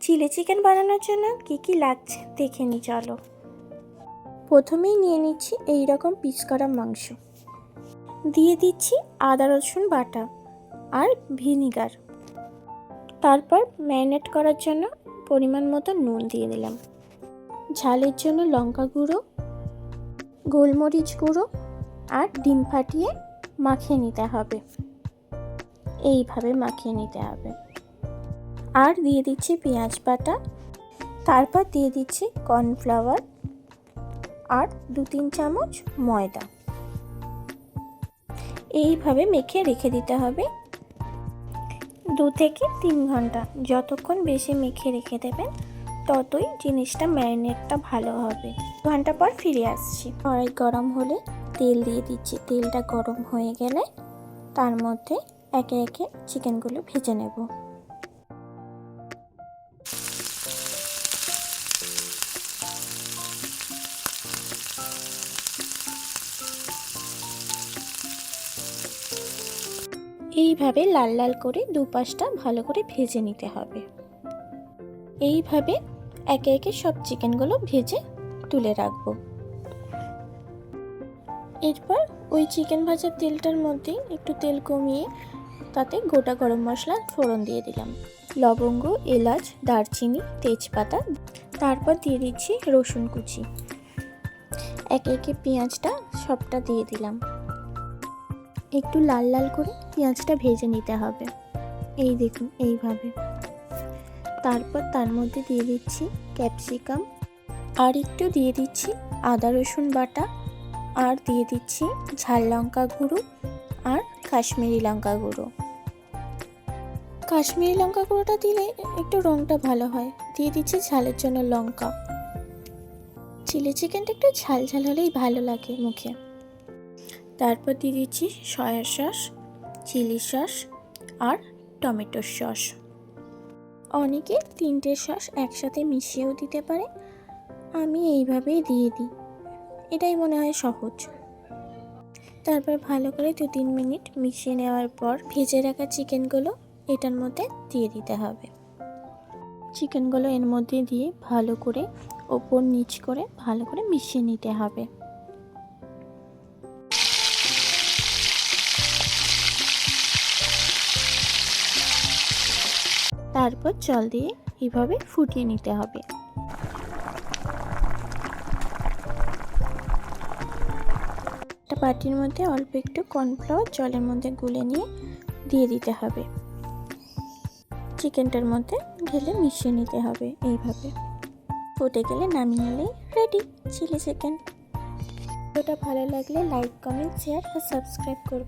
Chilli chicken বানানোর জন্য কি লাগছে দেখে নি চলো। প্রথমেই নিয়ে নিচ্ছি এই রকম পিস করা মাংস, দিয়ে দিচ্ছি আদা রসুন বাটা আর ভিনিগার। তারপর ম্যারিনেট করার জন্য পরিমাণ মতো নুন দিয়ে দিলাম, ঝালের জন্য লঙ্কা গুঁড়ো, গোলমরিচ গুঁড়ো আর ডিম ফাটিয়ে মাখিয়ে নিতে হবে। এইভাবে মাখিয়ে নিতে হবে। আর দিয়ে দিচ্ছি পেঁয়াজ বাটা, তারপর দিয়ে দিচ্ছি কর্নফ্লাওয়ার আর 2-3 চামচ ময়দা। এইভাবে মেখে রেখে দিতে হবে 2 থেকে 3 ঘন্টা। যতক্ষণ বেশি মেখে রেখে দেবেন ততই জিনিসটা ম্যারিনেটটা ভালো হবে। ঘন্টা পর ফিরে আসছি। কড়াই গরম হলে তেল দিয়ে দিচ্ছি। তেলটা গরম হয়ে গেলে তার মধ্যে একে একে চিকেনগুলো ভেজে নেব। এইভাবে লাল লাল করে দুপাশটা ভালো করে ভেজে নিতে হবে। এইভাবে একে একে সব চিকেনগুলো ভেজে তুলে রাখবো। এরপর ওই চিকেন ভাজার তেলটার মধ্যে একটু তেল কমিয়ে তাতে গোটা গরম মশলা ফোড়ন দিয়ে দিলাম, লবঙ্গ, এলাচ, দারচিনি, তেজপাতা। তারপর দিয়ে দিচ্ছি রসুন কুচি। একে একে পেঁয়াজটা সবটা দিয়ে দিলাম। একটু লাল লাল করে পেঁয়াজটা ভেজে নিতে হবে, এই দেখুন এইভাবে। তারপর তার মধ্যে দিয়ে দিচ্ছি ক্যাপসিকাম, আর একটু দিয়ে দিচ্ছি আদা রসুন বাটা, আর দিয়ে দিচ্ছি ঝাল লঙ্কা গুঁড়ো আর কাশ্মীরি লঙ্কা গুঁড়ো। কাশ্মীরি লঙ্কা গুঁড়োটা দিলে একটু রঙটা ভালো হয়। দিয়ে দিচ্ছি ঝালের জন্য লঙ্কা। চিলি চিকেনটা একটু ঝাল ঝাল হলেই ভালো লাগে মুখে। তারপর দিয়ে দিচ্ছি সয়া সস, চিলি সস আর টমেটো সস। অনেকে 3টে সস একসাথে মিশিয়েও দিতে পারে, আমি এইভাবেই দিয়ে দিই, এটাই মনে হয় সহজ। তারপর ভালো করে 2-3 মিনিট মিশিয়ে নেওয়ার পর ভেজে রাখা চিকেনগুলো এটার মধ্যে দিয়ে দিতে হবে। চিকেনগুলো এর মধ্যে দিয়ে ভালো করে ওপর নিচ করে ভালো করে মিশিয়ে নিতে হবে। তারপর জল দিয়ে এইভাবে ফুটিয়ে নিতে হবে। একটা বাটির মধ্যে অল্প একটু কর্নফ্লাওয়ার জলের মধ্যে গুলে নিয়ে দিয়ে দিতে হবে। চিকেনটার মধ্যে ঢেলে মিশিয়ে নিতে হবে। এইভাবে ফুটে গেলে নামিয়ে নিলেই রেডি চিলি চিকেন। ভিডিওটা ভালো লাগলে লাইক, কমেন্ট, শেয়ার আর সাবস্ক্রাইব করবেন।